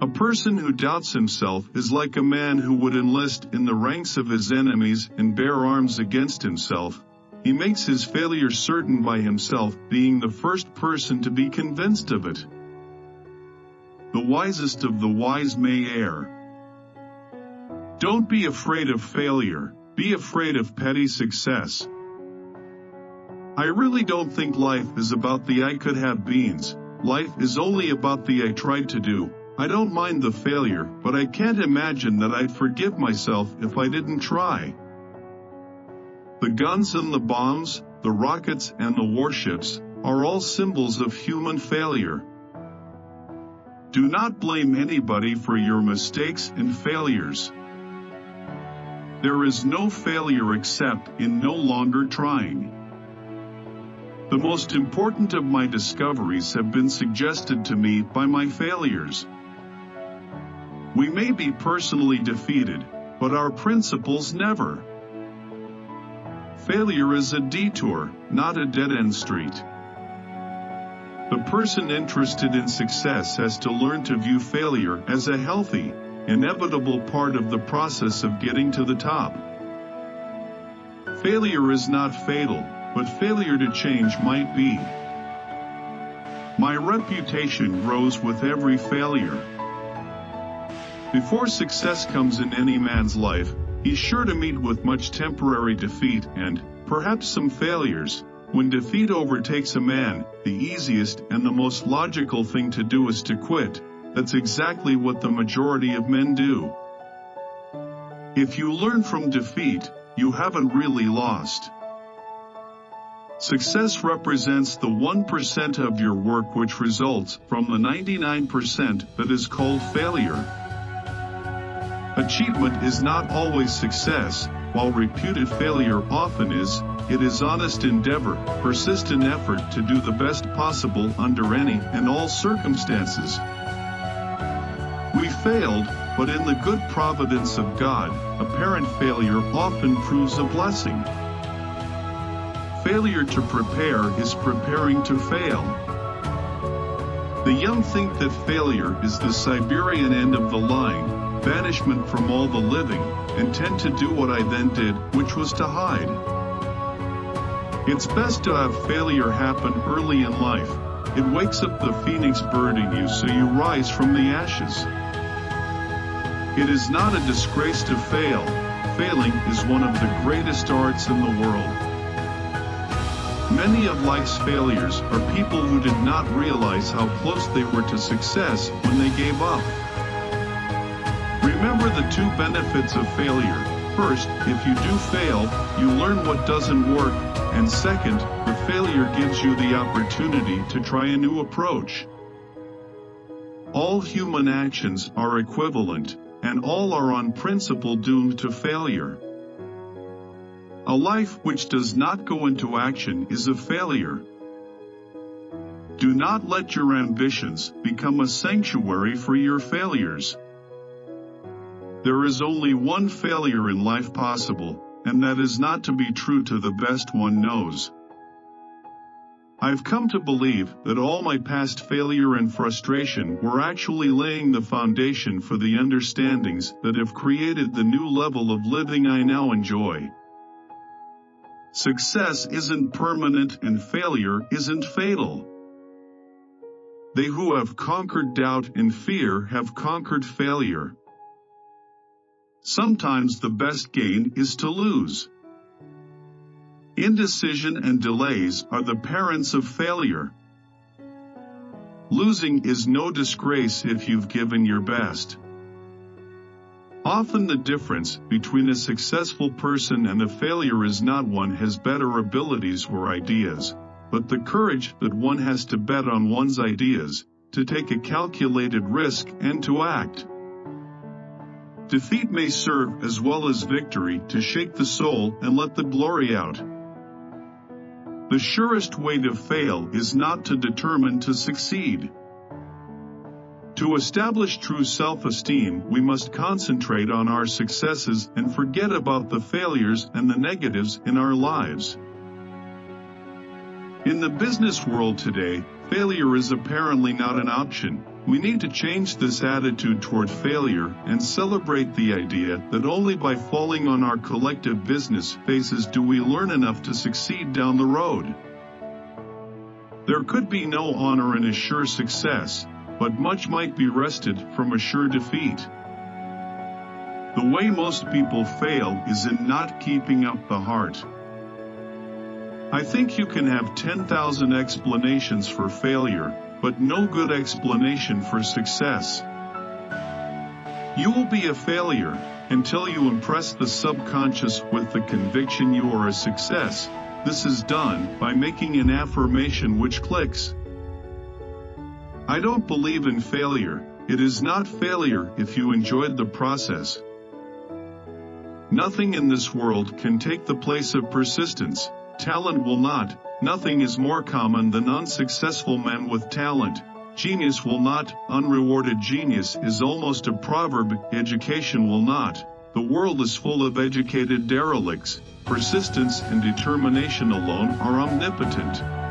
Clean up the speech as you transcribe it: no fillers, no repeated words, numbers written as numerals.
A person who doubts himself is like a man who would enlist in the ranks of his enemies and bear arms against himself. He makes his failure certain by himself being the first person to be convinced of it. The wisest of the wise may err. Don't be afraid of failure, be afraid of petty success. I really don't think life is about the I could have beens. Life is only about the I tried to do. I don't mind the failure, but I can't imagine that I'd forgive myself if I didn't try. The guns and the bombs, the rockets and the warships, are all symbols of human failure. Do not blame anybody for your mistakes and failures. There is no failure except in no longer trying. The most important of my discoveries have been suggested to me by my failures. We may be personally defeated, but our principles never. Failure is a detour, not a dead-end street. The person interested in success has to learn to view failure as a healthy, inevitable part of the process of getting to the top. Failure is not fatal, but failure to change might be. My reputation grows with every failure. Before success comes in any man's life, he's sure to meet with much temporary defeat and, perhaps some failures. When defeat overtakes a man, the easiest and the most logical thing to do is to quit. That's exactly what the majority of men do. If you learn from defeat, you haven't really lost. Success represents the 1% of your work which results from the 99% that is called failure. Achievement is not always success, while reputed failure often is. It is honest endeavor, persistent effort to do the best possible under any and all circumstances. We failed, but in the good providence of God, apparent failure often proves a blessing. Failure to prepare is preparing to fail. The young think that failure is the Siberian end of the line, banishment from all the living, and tend to do what I then did, which was to hide. It's best to have failure happen early in life. It wakes up the phoenix bird in you so you rise from the ashes. It is not a disgrace to fail. Failing is one of the greatest arts in the world. Many of life's failures are people who did not realize how close they were to success when they gave up. Remember the two benefits of failure. First, if you do fail, you learn what doesn't work, and second, the failure gives you the opportunity to try a new approach. All human actions are equivalent, and all are on principle doomed to failure. A life which does not go into action is a failure. Do not let your ambitions become a sanctuary for your failures. There is only one failure in life possible, and that is not to be true to the best one knows. I've come to believe that all my past failure and frustration were actually laying the foundation for the understandings that have created the new level of living I now enjoy. Success isn't permanent and failure isn't fatal. They who have conquered doubt and fear have conquered failure. Sometimes the best gain is to lose. Indecision and delays are the parents of failure. Losing is no disgrace if you've given your best. Often the difference between a successful person and a failure is not one has better abilities or ideas, but the courage that one has to bet on one's ideas, to take a calculated risk and to act. Defeat may serve as well as victory to shake the soul and let the glory out. The surest way to fail is not to determine to succeed. To establish true self-esteem, we must concentrate on our successes and forget about the failures and the negatives in our lives. In the business world today, failure is apparently not an option. We need to change this attitude toward failure and celebrate the idea that only by falling on our collective business faces do we learn enough to succeed down the road. There could be no honor in a sure success, but much might be wrested from a sure defeat. The way most people fail is in not keeping up the heart. I think you can have 10,000 explanations for failure, but no good explanation for success. You will be a failure until you impress the subconscious with the conviction you are a success. This is done by making an affirmation which clicks. I don't believe in failure. It is not failure if you enjoyed the process. Nothing in this world can take the place of persistence. Talent will not. Nothing is more common than unsuccessful men with talent. Genius will not. Unrewarded genius is almost a proverb. Education will not. The world is full of educated derelicts. Persistence and determination alone are omnipotent.